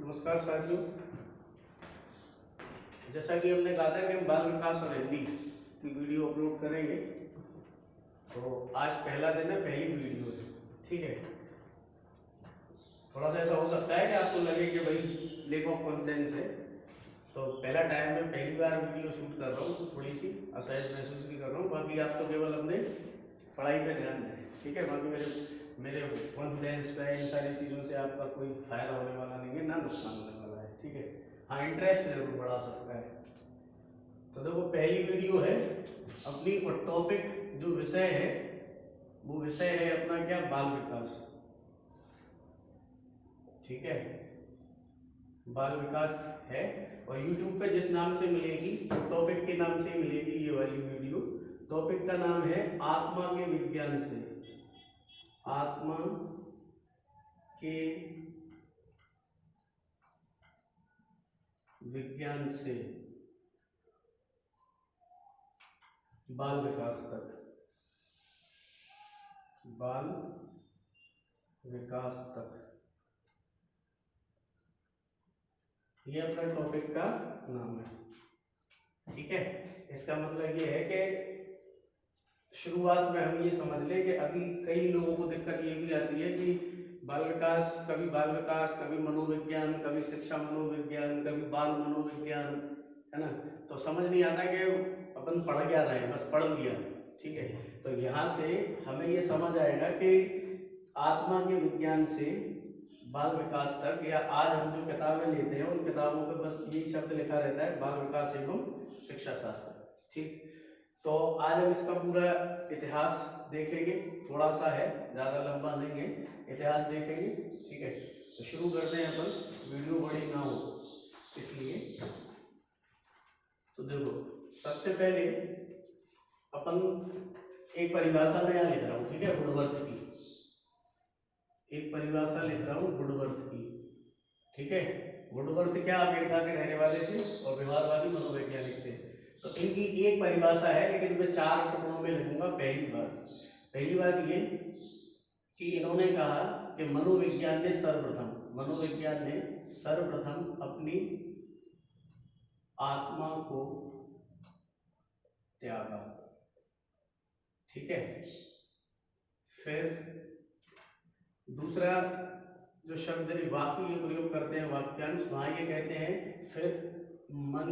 नमस्कार साथियों। जैसा कि हमने कहा था कि हम बाल विकास और हिंदी की वीडियो अपलोड करेंगे, तो आज पहला दिन है, पहली वीडियो है। ठीक है, थोड़ा सा ऐसा हो सकता है कि आपको लगे कि भाई लेक ऑफ कॉन्फिडेंस है, तो पहला टाइम में पहली बार वीडियो शूट कर रहा हूँ, तो थोड़ी सी असहज महसूस भी कर रहा हूँ। बाकी आप तो केवल अपने पढ़ाई पे ध्यान दें, ठीक है। बाकी मेरे कॉन्फिडेंस पे, इन सारी चीज़ों से आपका कोई फ़ायदा होने वाला नहीं है, ना नुकसान होने वाला है, ठीक है। हाँ, इंटरेस्ट जरूर बढ़ा सकता है। तो देखो, पहली वीडियो है अपनी, और टॉपिक जो विषय है वो विषय है अपना क्या, बाल विकास। ठीक है, बाल विकास है, और YouTube पे जिस नाम से मिलेगी, टॉपिक के नाम से ही मिलेगी ये वाली वीडियो। टॉपिक का नाम है आत्मा के विज्ञान से, आत्मा के विज्ञान से बाल विकास तक, बाल विकास तक, ये अपना टॉपिक का नाम है। ठीक है, इसका मतलब ये है कि शुरुआत में हम ये समझ लें कि अभी कई लोगों को दिक्कत ये भी आती है कि बाल विकास, कभी मनोविज्ञान, कभी शिक्षा मनोविज्ञान, कभी बाल मनोविज्ञान, है ना। तो समझ नहीं आता कि अपन पढ़ क्या रहे हैं, बस पढ़ लिया। ठीक है, तो यहाँ से हमें ये समझ आएगा कि आत्मा के विज्ञान से बाल विकास तक, या आज हम जो किताबें लेते हैं उन किताबों पे बस यही शब्द लिखा रहता है, बाल विकास एवं शिक्षा शास्त्र। ठीक, तो आज हम इसका पूरा इतिहास देखेंगे, थोड़ा सा है, ज़्यादा लंबा नहीं है, इतिहास देखेंगे। ठीक है, तो शुरू करते हैं अपन, वीडियो बड़ी ना हो इसलिए। तो देखो, सबसे पहले अपन एक परिभाषा नया लिख रहा हूँ, ठीक है, वुडवर्थ की एक परिभाषा लिख रहा हूँ, वुडवर्थ की। ठीक है, वुडवर्थ क्या अमेरिका के रहने वाले थे और व्यवहारवादी मनोवैज्ञानिक थे। तो इनकी एक परिभाषा है, लेकिन मैं 4 टुकड़ों में लिखूंगा। पहली बात ये कि इन्होंने कहा कि मनोविज्ञान ने सर्वप्रथम अपनी आत्मा को त्यागा। ठीक है, फिर दूसरा जो शब्द वाक्य ये प्रयोग करते हैं, वाक्यांश, वहां ये कहते हैं फिर मन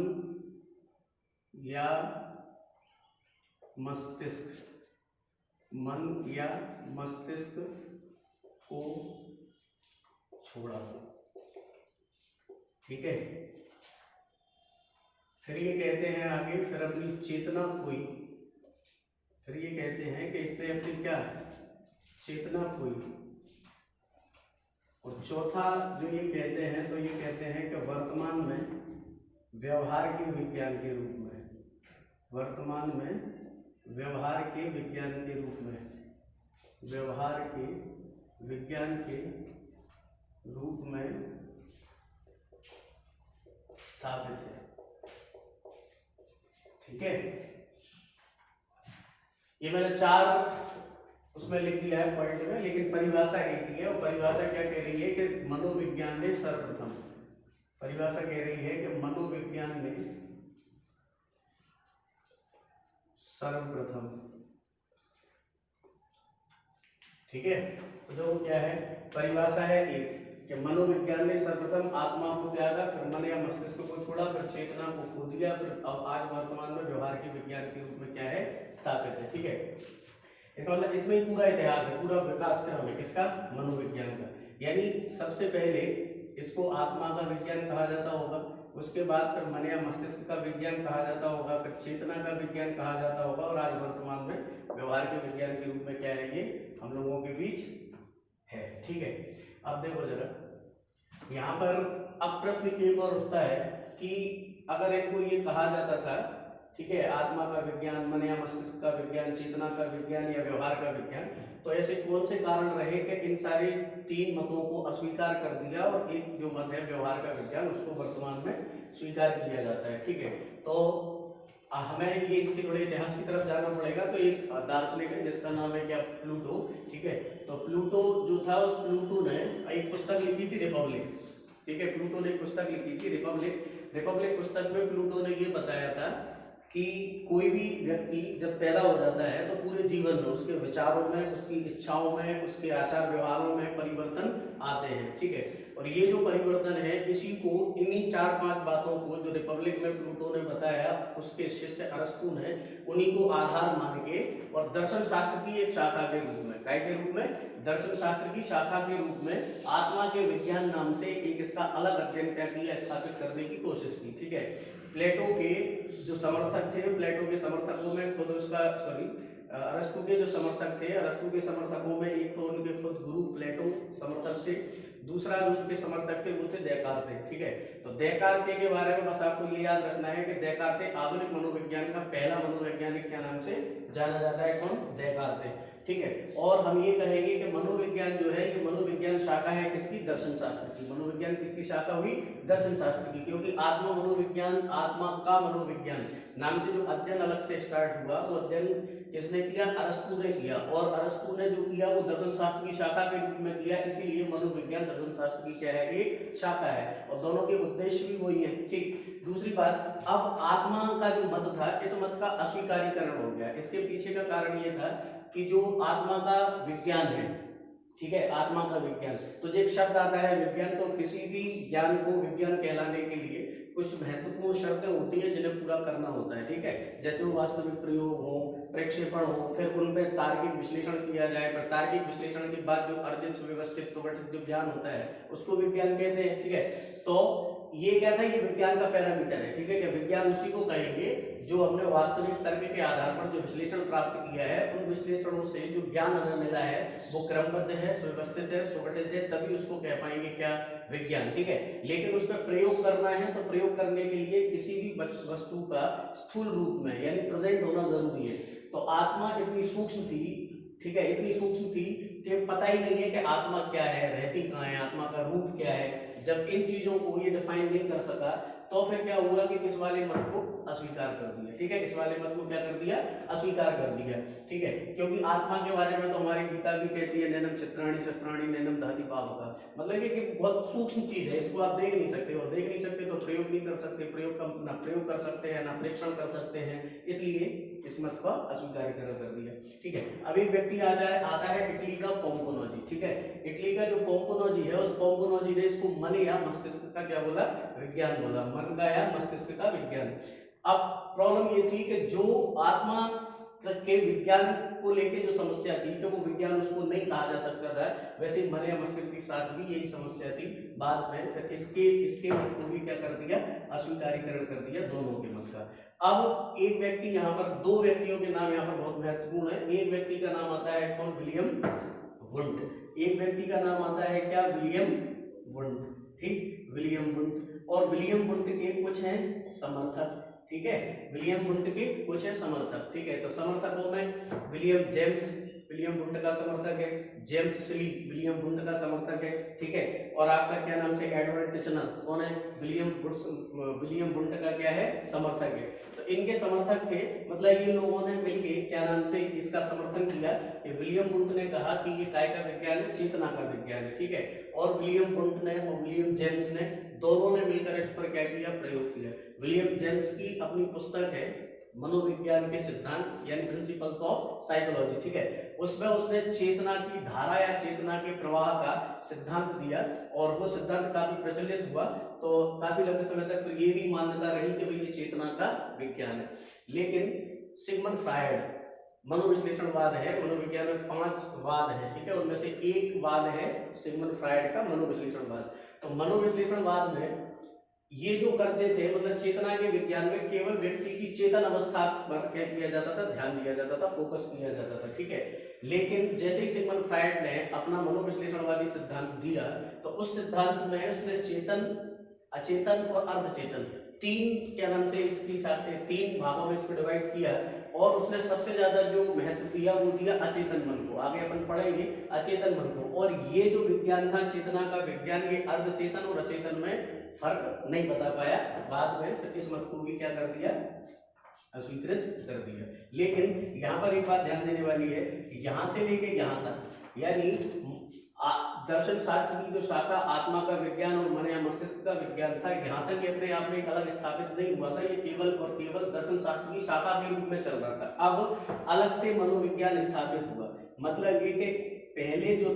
या मस्तिष्क को छोड़ा। ठीक है, फिर ये कहते हैं आगे, फिर अपनी चेतना खोई। फिर ये कहते हैं कि इसने अपनी क्या चेतना खोई। और चौथा जो ये कहते हैं, तो ये कहते हैं कि वर्तमान में व्यवहार के विज्ञान के रूप में, व्यवहार के विज्ञान के रूप में स्थापित है। ठीक है, ये मैंने 4 उसमें लिख दिया है पॉइंट में, लेकिन परिभाषा एक ही है। और परिभाषा क्या कह रही है कि मनोविज्ञान ने सर्वप्रथम, परिभाषा कह रही है कि मनोविज्ञान ने सर्वप्रथम। ठीक है, तो जो क्या है, परिभाषा है एक कि मनोविज्ञान ने सर्वप्रथम आत्मा को त्यागा, फिर मन या मस्तिष्क को छोड़ा, फिर चेतना को खो दिया, फिर अब आज वर्तमान में व्यवहार के विज्ञान के रूप में क्या है, स्थापित है। ठीक है, इसका मतलब इसमें पूरा इतिहास है, पूरा विकास क्रम है किसका, मनोविज्ञान का। यानी सबसे पहले इसको आत्मा का विज्ञान कहा जाता होगा, उसके बाद फिर मन या मस्तिष्क का विज्ञान कहा जाता होगा, फिर चेतना का विज्ञान कहा जाता होगा, और आज वर्तमान में व्यवहार के विज्ञान के रूप में क्या है, ये हम लोगों के बीच है। ठीक है, अब देखो जरा यहाँ पर, अब प्रश्न एक और उठता है कि अगर इनको ये कहा जाता था, ठीक है, आत्मा का विज्ञान, मन या मस्तिष्क का विज्ञान, चेतना का विज्ञान या व्यवहार का विज्ञान, तो ऐसे कौन से कारण रहे कि इन सारे 3 मतों को अस्वीकार कर दिया और एक जो मत है व्यवहार का विज्ञान, उसको वर्तमान में स्वीकार किया जाता है। ठीक है, तो हमें ये इसके थोड़े इतिहास की तरफ जाना पड़ेगा। तो एक दार्शनिक है जिसका नाम है क्या, प्लूटो। ठीक है, तो प्लूटो जो था, उस प्लूटो ने एक पुस्तक लिखी थी, रिपब्लिक। ठीक है। प्लूटो ने एक पुस्तक लिखी थी रिपब्लिक पुस्तक में प्लूटो ने ये बताया था कि कोई भी व्यक्ति जब पैदा हो जाता है तो पूरे जीवन में उसके विचारों में, उसकी इच्छाओं में, उसके आचार व्यवहारों में परिवर्तन आते हैं, ठीक है। और ये जो परिवर्तन है इसी को, इन्हीं 4-5 बातों को जो रिपब्लिक में प्लूटो ने बताया, उसके शिष्य अरस्तू ने उन्हीं को आधार मान के और दर्शन शास्त्र की एक शाखा के रूप में, काय के रूप में, दर्शन शास्त्र की शाखा के रूप में आत्मा के विज्ञान नाम से एक इसका अलग अध्ययन क्या किया, स्थापित करने की कोशिश की, ठीक है। प्लेटो के जो समर्थक थे, प्लेटो के समर्थकों में खुद उसका अरस्तू के जो समर्थक थे, अरस्तू के समर्थकों में एक तो उनके खुद गुरु प्लेटो समर्थक थे, दूसरा जो उनके समर्थक थे वो थे देकार्ते, ठीक है। तो देकार्ते के बारे में बस आपको ये याद रखना है कि देकार्ते आधुनिक मनोविज्ञान का पहला मनोवैज्ञानिक क्या नाम से जाना जाता है, कौन, देकार्ते, ठीक है। और हम ये कहेंगे कि मनोविज्ञान जो है ये मनोविज्ञान शाखा है किसकी, दर्शन शास्त्र की। मनोविज्ञान किसकी शाखा हुई, दर्शन शास्त्र की, क्योंकि आत्मा मनोविज्ञान, आत्मा का मनोविज्ञान नाम से जो अध्ययन अलग से स्टार्ट हुआ वो अध्ययन किसने किया, अरस्तू ने किया। और अरस्तू ने जो किया वो दर्शन शास्त्र की शाखा के रूप में किया, इसीलिए मनोविज्ञान दर्शन शास्त्र की क्या है, एक शाखा है, और दोनों के उद्देश्य भी वही है, ठीक। दूसरी बात, अब आत्मा का जो मत था इस मत का अस्वीकारीकरण हो गया। इसके पीछे का कारण ये था कि जो आत्मा का विज्ञान है, ठीक है, आत्मा का विज्ञान, तो एक शब्द आता है विज्ञान, तो किसी भी ज्ञान को विज्ञान कहलाने के लिए कुछ महत्वपूर्ण शर्तें होती हैं जिन्हें पूरा करना होता है, ठीक है। जैसे वो वास्तविक प्रयोग हो, प्रक्षेपण हो, फिर उन पर तार्किक विश्लेषण किया जाए, फिर तार्किक विश्लेषण के बाद जो अर्जित सुव्यवस्थित सुगठित जो ज्ञान होता है उसको विज्ञान कहते हैं, ठीक है। तो ये क्या था, ये विज्ञान का पैरामीटर है, ठीक है। कि विज्ञान उसी को कहेंगे जो हमने वास्तविक तर्क के आधार पर जो विश्लेषण प्राप्त किया है, उन विश्लेषणों से जो ज्ञान हमें मिला है वो क्रमबद्ध है, सुव्यवस्थित है, सुगठित है, तभी उसको कह पाएंगे क्या, विज्ञान, ठीक है। लेकिन उस पर प्रयोग करना है तो प्रयोग करने के लिए किसी भी वस्तु का स्थूल रूप में यानी प्रेजेंट होना जरूरी है। तो आत्मा इतनी सूक्ष्म थी, ठीक है, इतनी सूक्ष्म थी कि पता ही नहीं है कि आत्मा क्या है, रहती कहाँ है, आत्मा का रूप क्या है। जब इन चीजों को ये डिफाइन नहीं कर सका तो फिर क्या हुआ कि इस वाले मत को अस्वीकार कर दिया, ठीक है। इस वाले मत को क्या कर दिया, अस्वीकार कर दिया, ठीक है। क्योंकि आत्मा के बारे में तो हमारी गीता भी कहती है नैनम चित्राणि शस्त्राणि नैनम दहति पावका, मतलब ये कि बहुत सूक्ष्म चीज है, इसको आप देख नहीं सकते, और देख नहीं सकते तो प्रयोग नहीं कर सकते, प्रयोग का ना प्रयोग कर सकते हैं ना प्रेक्षण कर सकते हैं, इसलिए इस मत का अस्वीकारीकरण कर दिया, ठीक है। अब एक व्यक्ति आता है इटली का पोम्पोनोजी, ठीक है। इटली का जो पोम्पोनोजी है उस पोम्पोनोजी ने इसको मन या मस्तिष्क का क्या बोला, विज्ञान बोला, मन का या मस्तिष्क का विज्ञान। अब प्रॉब्लम ये थी कि जो आत्मा के विज्ञान को लेके जो समस्या थी कि वो विज्ञान उसको नहीं कहा जा सकता था, वैसे मन या मस्तिष्क के साथ भी यही समस्या थी। बाद में फिर इसके मत को भी क्या कर दिया, अस्वीकारीकरण कर दिया दोनों के मत का। अब एक व्यक्ति यहाँ पर, दो व्यक्तियों के नाम यहाँ पर बहुत महत्वपूर्ण है। एक व्यक्ति का नाम आता है कौन, विलियम वुंड। एक व्यक्ति का नाम आता है क्या, विलियम वुंड, ठीक, विलियम वुंड। और विलियम वुंड के कुछ हैं समर्थक, ठीक है, विलियम वुंड के कुछ है समर्थक, ठीक है। तो समर्थकों में विलियम जेम्स विलियम वुंड का समर्थक है, जेम्स सिली विलियम वुंड का समर्थक है, ठीक है। और आपका क्या नाम से एडवर्ड टिचनर कौन है, विलियम वुंड का क्या है, समर्थक है। तो इनके समर्थक थे, मतलब ये लोगों ने मिलकर क्या नाम से इसका समर्थन किया कि विलियम वुंड ने कहा कि ये काय का विज्ञान है, चेतना का विज्ञान है, ठीक है। और विलियम वुंड ने और विलियम जेम्स ने दोनों ने मिलकर इस पर क्या किया, प्रयोग किया। विलियम जेम्स की अपनी पुस्तक है मनोविज्ञान के सिद्धांत यानी प्रिंसिपल्स ऑफ साइकोलॉजी, ठीक है। उसमें उसने चेतना की धारा या चेतना के प्रवाह का सिद्धांत दिया और वो सिद्धांत काफी प्रचलित हुआ। तो काफी लंबे समय तक फिर ये भी मान्यता रही कि भाई ये चेतना का विज्ञान है। लेकिन सिगमंड फ्रायड, मनोविश्लेषणवाद है, मनोविज्ञान में 5 वाद है, ठीक है, उनमें से एक वाद है सिगमंड फ्रायड का मनोविश्लेषणवाद। तो मनोविश्लेषणवाद में ये जो करते थे, मतलब चेतना के विज्ञान में केवल व्यक्ति की चेतन अवस्था पर क्या किया जाता था, ध्यान दिया जाता था, फोकस किया जाता था, ठीक है। लेकिन जैसे ही सिगमंड फ्रायड ने अपना मनोविश्लेषणवादी सिद्धांत दिया तो उस सिद्धांत में उसने चेतन, अचेतन और अर्धचेतन तीन क्या नाम से इसकी साथ 3 भागों में इसको डिवाइड किया। और उसने सबसे ज्यादा जो महत्व दिया वो दिया अचेतन मन को, आगे अपन पढ़ेंगे अचेतन मन को। और ये जो विज्ञान था चेतना का विज्ञान, ये अर्धचेतन और अचेतन में फर्क नहीं बता पाया। बाद में फिर इस मत को भी क्या कर दिया, अस्वीकृत कर दिया। लेकिन यहाँ पर एक बात ध्यान देने वाली है, यहाँ से लेके यहाँ तक यानी दर्शन शास्त्र की जो शाखा आत्मा का विज्ञान और मन या मस्तिष्क का विज्ञान था, यहाँ तक ये अपने आप में एक अलग स्थापित नहीं हुआ था, ये केवल और केवल दर्शन शास्त्र की शाखा के रूप में चल रहा था। अब अलग से मनोविज्ञान स्थापित हुआ, मतलब ये कि पहले जो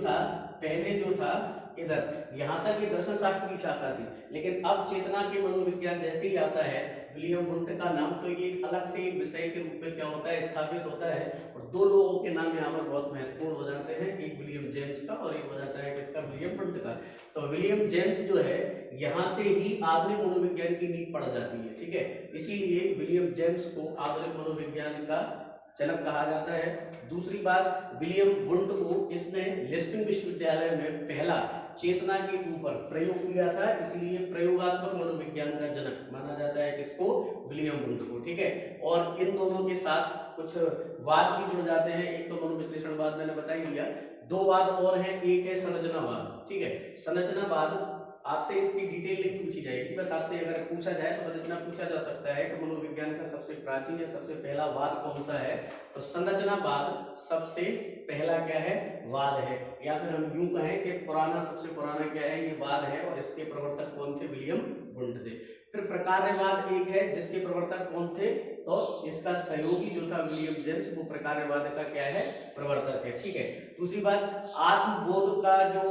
था इधर यहाँ तक ये दर्शन शास्त्र की शाखा थी, लेकिन अब चेतना के मनोविज्ञान जैसे ही आता है विलियम वुंट का नाम, तो ये अलग से एक विषय के रूप में क्या होता है, स्थापित होता है। और दो लोगों के नाम यहाँ पर बहुत महत्वपूर्ण हो जाते हैं, एक विलियम जेम्स का और एक हो जाता है किसका, विलियम वुंट का। तो विलियम जेम्स जो है यहाँ से ही आधुनिक मनोविज्ञान की नींव पड़ जाती है, ठीक है। इसीलिए विलियम जेम्स को आधुनिक मनोविज्ञान का जनक कहा जाता है। दूसरी बात, विलियम वुंट को इसने लिस्पिंग विश्वविद्यालय में पहला चेतना के ऊपर प्रयोग किया था, इसलिए प्रयोगात्मक मनोविज्ञान का जनक माना जाता है किसको, विलियम वुंट को, ठीक है। और इन दोनों के साथ कुछ वाद भी जुड़ जाते हैं, एक तो मनोविश्लेषणवाद मैंने बता ही दिया, दो वाद और हैं, एक है संरचनावाद, ठीक है। संरचनावाद आपसे इसकी डिटेल नहीं पूछी जाएगी, बस आपसे अगर पूछा जाए तो बस इतना पूछा जा सकता है कि मनोविज्ञान का सबसे प्राचीन या सबसे पहला वाद कौन सा है, तो संरचनावाद सबसे पहला क्या है, वाद है, या फिर हम यूं कहें कि पुराना सबसे पुराना क्या है, ये वाद है, और इसके प्रवर्तक कौन थे, विलियम वुंट थे। फिर प्रकार्यवाद एक है, जिसके प्रवर्तक कौन थे, तो इसका सहयोगी जो था विलियम जेम्स, वो प्रकार्यवाद का क्या है, प्रवर्तक है, ठीक है। दूसरी बात, आत्मबोध का जो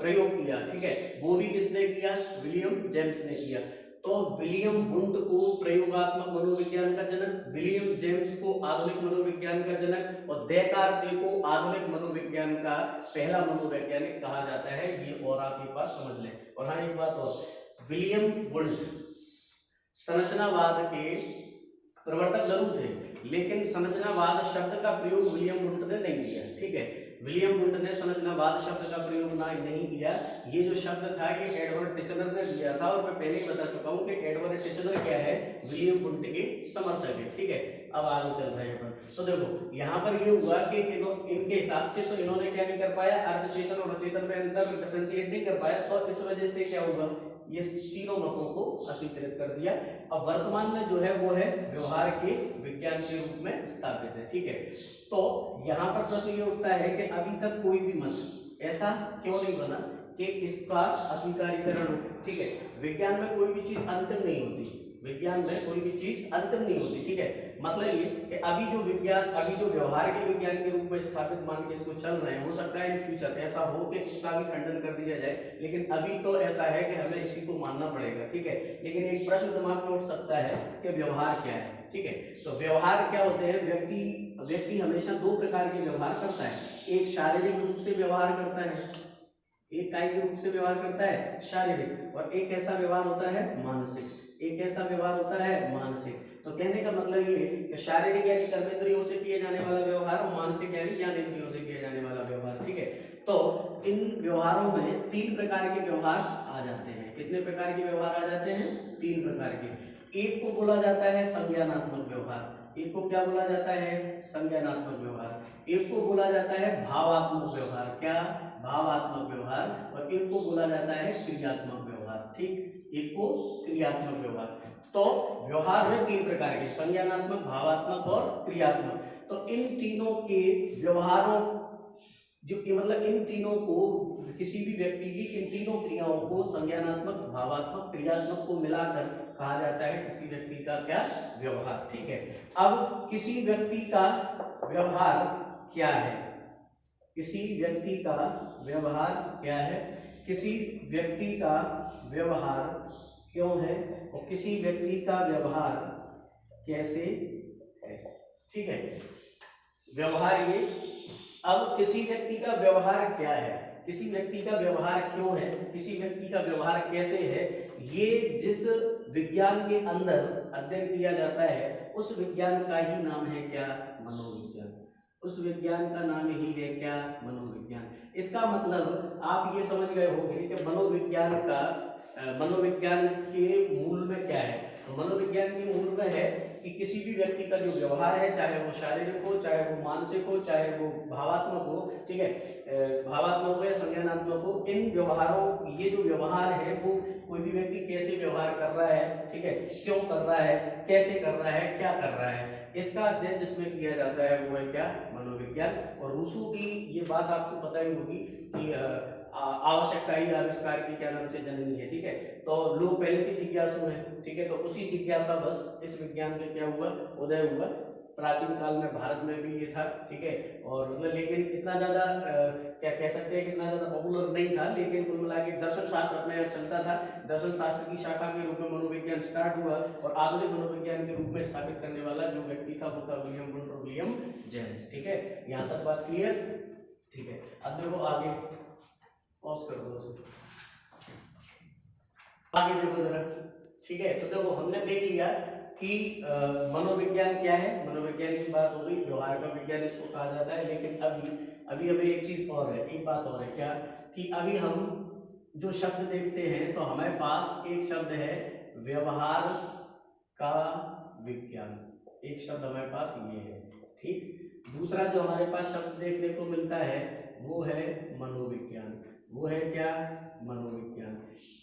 प्रयोग किया, ठीक है, वो भी किसने किया, विलियम जेम्स ने किया। तो विलियम वुंट को प्रयोगात्मक मनोविज्ञान का जनक, विलियम जेम्स को आधुनिक मनोविज्ञान का जनक, और डेकार्त को आधुनिक मनोविज्ञान का पहला मनोवैज्ञानिक कहा जाता है, ये और आप एक बात समझ लें। और हाँ, एक बात और, विलियम वुंट संरचनावाद के प्रवर्तक जरूर थे, लेकिन संरचनावाद शब्द का प्रयोग विलियम वुंट ने नहीं किया, ठीक है। विलियम वुंट ने संरचनावाद शब्द का प्रयोग नहीं किया, ये जो शब्द था ये एडवर्ड टिचनर ने दिया था, और मैं पहले ही बता चुका हूँ कि एडवर्ड टिचनर क्या है, विलियम वुंट के समर्थक है, ठीक है। अब आगे चल रहे हैं, तो देखो यहाँ पर ये हुआ कि इनके हिसाब से तो इन्होंने क्या नहीं कर पाया, अर्धचेतन और अचेतन में अंतर डिफरेंशिएट नहीं कर पाया, तो इस वजह से क्या होगा, ये तीनों मतों को अस्वीकृत कर दिया। अब वर्तमान में जो है वो है व्यवहार के विज्ञान के रूप में स्थापित है, ठीक है। तो यहाँ पर प्रश्न ये उठता है कि अभी तक कोई भी मत ऐसा क्यों नहीं बना कि इसका अस्वीकारीकरण हो, ठीक है। विज्ञान में कोई भी चीज अंतिम नहीं होती, विज्ञान में कोई भी चीज अंतिम नहीं होती, ठीक है। मतलब ये कि अभी जो व्यवहार के विज्ञान के रूप में स्थापित मान के इसको चल रहे हैं, हो सकता है इन फ्यूचर ऐसा हो कि इसका भी खंडन कर दिया जाए, लेकिन अभी तो ऐसा है कि हमें इसी को मानना पड़ेगा, ठीक है। लेकिन एक प्रश्न दिमाग में उठ सकता है कि व्यवहार क्या है, ठीक है। तो व्यवहार क्या होते हैं, व्यक्ति हमेशा दो प्रकार के व्यवहार करता है, एक शारीरिक रूप से व्यवहार करता है, एक कायिक रूप से व्यवहार करता है शारीरिक, और एक ऐसा व्यवहार होता है मानसिक, एक ऐसा व्यवहार होता है मानसिक। तो कहने का मतलब ये कि शारीरिक यानी कर्मेंद्रियों से किए जाने वाला व्यवहार, और मानसिक यानी ज्ञानेंद्रियों से किए जाने वाला व्यवहार, ठीक है। तो इन व्यवहारों में तीन प्रकार के व्यवहार आ जाते हैं। कितने प्रकार के व्यवहार आ जाते हैं, तीन प्रकार के। एक को बोला जाता है संज्ञानात्मक व्यवहार, एक को क्या बोला जाता है, संज्ञानात्मक व्यवहार। एक को बोला जाता है भावात्मक व्यवहार, क्या, भावात्मक व्यवहार। और एक को बोला जाता है क्रियात्मक व्यवहार, ठीक, एक को क्रियात्मक व्यवहार। तो व्यवहार में तीन प्रकार के, संज्ञानात्मक, भावात्मक और क्रियात्मक। तो इन तीनों के व्यवहारों जो मतलब इन तीनों को, किसी भी व्यक्ति की इन तीनों क्रियाओं को संज्ञानात्मक, भावात्मक, क्रियात्मक को मिलाकर कहा जाता है किसी व्यक्ति का क्या, व्यवहार, ठीक है। अब किसी व्यक्ति का व्यवहार क्या है, किसी व्यक्ति का व्यवहार क्या है, किसी व्यक्ति का व्यवहार क्यों है, और किसी व्यक्ति का व्यवहार कैसे है, ठीक है। व्यवहार ये, अब किसी व्यक्ति का व्यवहार क्या है, किसी व्यक्ति का व्यवहार क्यों है, किसी व्यक्ति का व्यवहार कैसे है, ये जिस विज्ञान के अंदर अध्ययन किया जाता है उस विज्ञान का ही नाम है क्या, मनोविज्ञान। उस विज्ञान का नाम ही है क्या, मनोविज्ञान। इसका मतलब आप ये समझ गए होंगे कि मनोविज्ञान के मूल में क्या है। तो मनोविज्ञान के मूल में है कि किसी भी व्यक्ति का जो व्यवहार है, चाहे वो शारीरिक हो, चाहे वो मानसिक हो, चाहे वो भावात्मक हो, ठीक है, भावात्मक हो या संज्ञानात्मक हो, इन व्यवहारों, ये जो व्यवहार है वो कोई भी व्यक्ति कैसे व्यवहार कर रहा है, ठीक है, क्यों कर रहा है, कैसे कर रहा है, क्या कर रहा है, इसका अध्ययन जिसमें किया जाता है वो है क्या, मनोविज्ञान। और रूसो की ये बात आपको पता ही होगी कि आवश्यकता ही आविष्कार की क्या नाम से जननी है, ठीक है। तो लोग पहले से जिज्ञासु हैं, ठीक है, तो उसी जिज्ञासा बस इस विज्ञान में क्या हुआ, उदय हुआ। प्राचीन काल में भारत में भी ये था, ठीक है, और मतलब लेकिन इतना ज्यादा क्या कह सकते हैं कि इतना ज्यादा पॉपुलर नहीं था, लेकिन कुल मिला के दर्शन शास्त्र अपने यहाँ चलता था। दर्शन शास्त्र की शाखा के रूप में मनोविज्ञान स्टार्ट हुआ, और आधुनिक मनोविज्ञान के रूप में स्थापित करने वाला जो व्यक्ति था वो था विलियम वुंडरो विलियम जेम्स, ठीक है। यहाँ तक बात क्लियर, ठीक है। अब देखो आगे, पॉज कर दो उसे। आगे देखो जरा, ठीक है। तो देखो हमने देख लिया कि मनोविज्ञान क्या है, मनोविज्ञान की बात हो गई, व्यवहार का विज्ञान इसको कहा जाता है। लेकिन अभी अभी एक चीज और है, एक बात और है, क्या कि अभी हम जो शब्द देखते हैं तो हमारे पास एक शब्द है व्यवहार का विज्ञान, एक शब्द हमारे पास ये है, ठीक। दूसरा जो हमारे पास शब्द देखने को मिलता है वो है मनोविज्ञान, वो है क्या, मनोविज्ञान।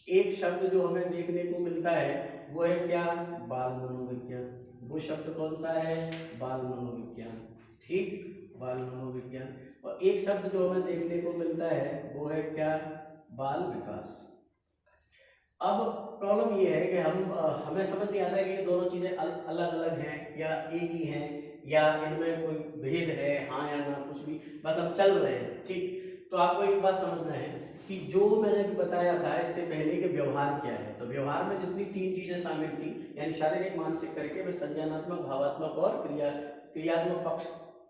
एक शब्द जो हमें देखने को मिलता है वो है क्या, बाल मनोविज्ञान। वो शब्द कौन सा है, बाल मनोविज्ञान, ठीक, बाल मनोविज्ञान। और एक शब्द जो हमें देखने को मिलता है वो है क्या, बाल विकास। अब प्रॉब्लम ये है कि हमें समझ नहीं आता कि ये दोनों चीजें अलग अलग हैं या एक ही हैं, या इनमें कोई भेद है, हाँ या ना, कुछ भी, बस हम चल रहे हैं, ठीक। तो आपको एक बात समझना है कि जो मैंने भी बताया था इससे पहले कि व्यवहार क्या है, तो व्यवहार में जितनी 3 चीजें शामिल थी, यानी शारीरिक, मानसिक करके वे संज्ञानात्मक, भावात्मक और क्रियात्मक पक्ष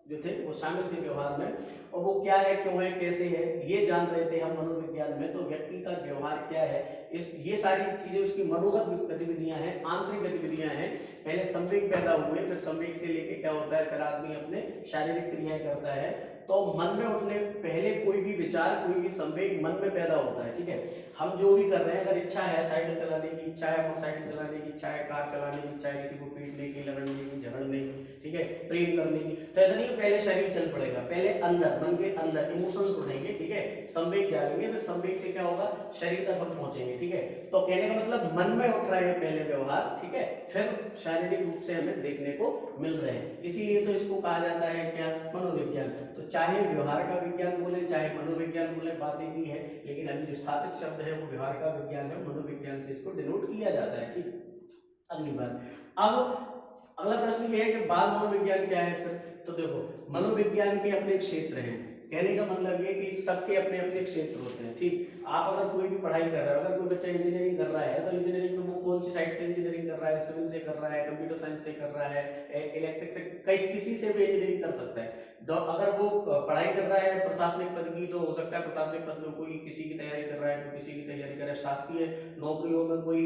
जो थे वो शामिल थे व्यवहार में। और वो क्या है, क्यों है, कैसे है, ये जान रहे थे हम मनोविज्ञान में। तो व्यक्ति का व्यवहार क्या है, ये सारी चीजें उसकी मनोगत गतिविधियां हैं, आंतरिक गतिविधियां हैं। पहले संवेग पैदा हुए, फिर संवेग से लेके क्या होता है, फिर आदमी अपने शारीरिक क्रियाएं करता है। तो मन में उठने पहले कोई भी विचार, कोई भी संवेग मन में पैदा होता है, ठीक है। हम जो भी कर रहे हैं, अगर इच्छा है, साइकिल चलाने की इच्छा है, मोटरसाइकिल चलाने की इच्छा है, कार चलाने की इच्छा है, किसी को पीटने की, लड़ने की, झगड़ने की, ठीक है, प्रेम करने की, तो ऐसा नहीं पहले शरीर चल पड़ेगा, पहले अंदर, मन के अंदर इमोशंस उठेंगे, ठीक है, संवेग जागेंगे, फिर संवेग से क्या होगा, शरीर तक हम पहुंचेंगे, ठीक है। तो कहने का मतलब मन में उठ रहा है पहले व्यवहार, ठीक है, फिर शारीरिक रूप से हमें देखने को मिल रहे हैं, इसीलिए तो इसको कहा जाता है क्या, मनोविज्ञान। तो चाहे व्यवहार का विज्ञान बोले, चाहे मनोविज्ञान बोले, बात एक ही है। लेकिन अभी जो स्थापित शब्द है वो व्यवहार का विज्ञान है, मनोविज्ञान से इसको डिनोट किया जाता है, ठीक। अगली बात, अब अगला प्रश्न ये है कि बाल मनोविज्ञान क्या है फिर। तो देखो, मनोविज्ञान के अपने क्षेत्र हैं, कहने का मतलब ये कि सबके अपने अपने क्षेत्र होते हैं, ठीक। आप अगर कोई भी पढ़ाई कर रहे हो, अगर कोई बच्चा इंजीनियरिंग कर रहा है तो इंजीनियरिंग में वो कौन सी साइड से इंजीनियरिंग कर रहा है, सिविल से कर रहा है, कंप्यूटर साइंस से कर रहा है, इलेक्ट्रिक से, किसी से भी इंजीनियरिंग कर सकता है। अगर वो पढ़ाई कर रहा है प्रशासनिक पद की, तो हो सकता है प्रशासनिक पद में कोई किसी की तैयारी कर रहा है, कोई किसी की तैयारी कर रहा है, शासकीय नौकरियों में कोई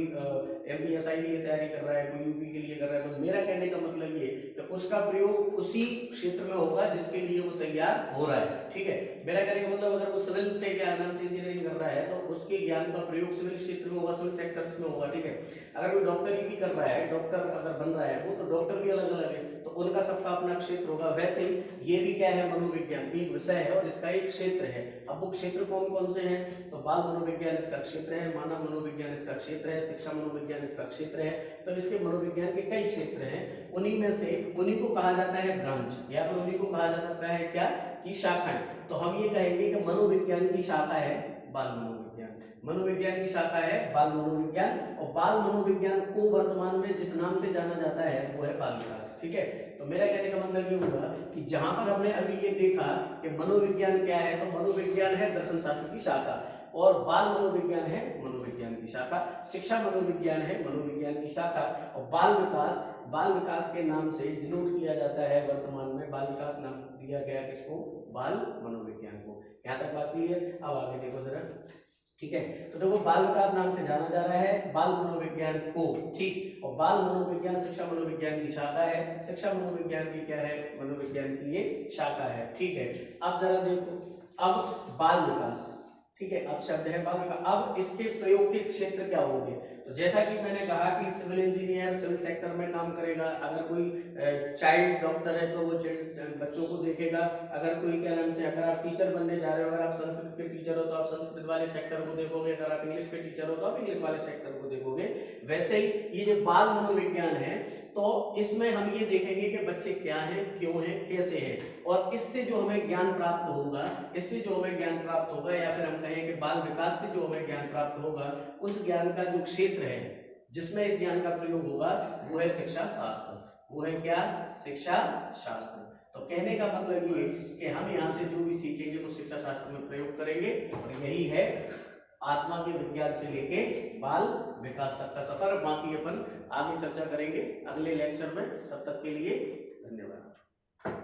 एमपीएसआई के लिए तैयारी कर रहा है, कोई यूपी के लिए कर रहा है। तो मेरा कहने का मतलब ये कि उसका प्रयोग उसी क्षेत्र में होगा जिसके लिए वो तैयार हो रहा है, ठीक है। मेरा कहने का मतलब अगर वो सिविल से क्या नाम से इंजीनियरिंग कर रहा है तो उसके ज्ञान का प्रयोग सिविल क्षेत्र में होगा, सिविल सेक्टर्स में होगा, ठीक है। अगर कोई डॉक्टरी भी कर रहा है, डॉक्टर अगर बन रहा है वो, तो डॉक्टर भी अलग अलग है, तो उनका सबका अपना क्षेत्र होगा। वैसे ही ये भी क्या है, मनोविज्ञान एक विषय है और इसका एक क्षेत्र है। अब वो क्षेत्र कौन कौन से हैं, तो बाल मनोविज्ञान इसका क्षेत्र है, मानव मनोविज्ञान इसका क्षेत्र है, शिक्षा मनोविज्ञान इसका क्षेत्र है। तो इसके मनोविज्ञान के कई क्षेत्र हैं, उन्हीं में से उन्हीं को कहा जाता है ब्रांच, या फिर उन्हीं को कहा जा सकता है क्या, की शाखाएं। तो हम ये कहेंगे कि मनोविज्ञान की शाखा है बाल मनोविज्ञान, मनोविज्ञान की शाखा है बाल मनोविज्ञान। और बाल मनोविज्ञान को वर्तमान में जिस नाम से जाना जाता है वो है बाल विकास, ठीक है। तो मेरा कहने का मतलब ये हुआ कि जहां पर हमने अभी ये देखा कि मनोविज्ञान क्या है, तो मनोविज्ञान है दर्शन शास्त्र की शाखा, और बाल मनोविज्ञान है मनोविज्ञान की शाखा, शिक्षा मनोविज्ञान है मनोविज्ञान की शाखा, और बाल विकास के नाम से डिनोट किया जाता है वर्तमान में, बाल विकास नाम दिया गया किसको, बाल मनोविज्ञान को। यहाँ तक बात क्लियर। अब आगे देखो जरा, ठीक है। तो देखो, बाल विकास नाम से जाना जा रहा है बाल मनोविज्ञान को, ठीक। और बाल मनोविज्ञान शिक्षा मनोविज्ञान की शाखा है, शिक्षा मनोविज्ञान की क्या है, मनोविज्ञान की ये शाखा है, ठीक है। अब जरा देखो, अब बाल विकास, ठीक है, अब शब्द है बाल विकास। अब इसके प्रयोग के क्षेत्र क्या होंगे, तो जैसा कि मैंने कहा कि सिविल इंजीनियर सिविल सेक्टर में काम करेगा, अगर कोई चाइल्ड डॉक्टर है तो वो बच्चों को देखेगा, अगर कोई क्या नाम से, अगर आप टीचर बनने जा रहे हो, अगर आप संस्कृत के टीचर हो तो आप संस्कृत वाले सेक्टर को देखोगे, अगर आप इंग्लिश के टीचर हो तो आप इंग्लिश वाले सेक्टर को देखोगे। वैसे ही ये जो बाल मनोविज्ञान है, तो इसमें हम ये देखेंगे कि बच्चे क्या हैं, क्यों हैं, कैसे हैं। और इससे जो हमें ज्ञान प्राप्त होगा, या फिर हम कहें कि बाल विकास से जो हमें ज्ञान प्राप्त होगा, उस ज्ञान का जो क्षेत्र है जिसमें इस ज्ञान का प्रयोग होगा वो है शिक्षा शास्त्र। वो है क्या? शिक्षा शास्त्र। तो कहने का मतलब ये कि हम यहाँ से जो भी सीखेंगे वो शिक्षा शास्त्र में प्रयोग करेंगे, और यही है आत्मा के विज्ञान से लेके बाल विकास तक का सफर। बाकी अपन आगे चर्चा करेंगे अगले लेक्चर में। तब तक के लिए धन्यवाद।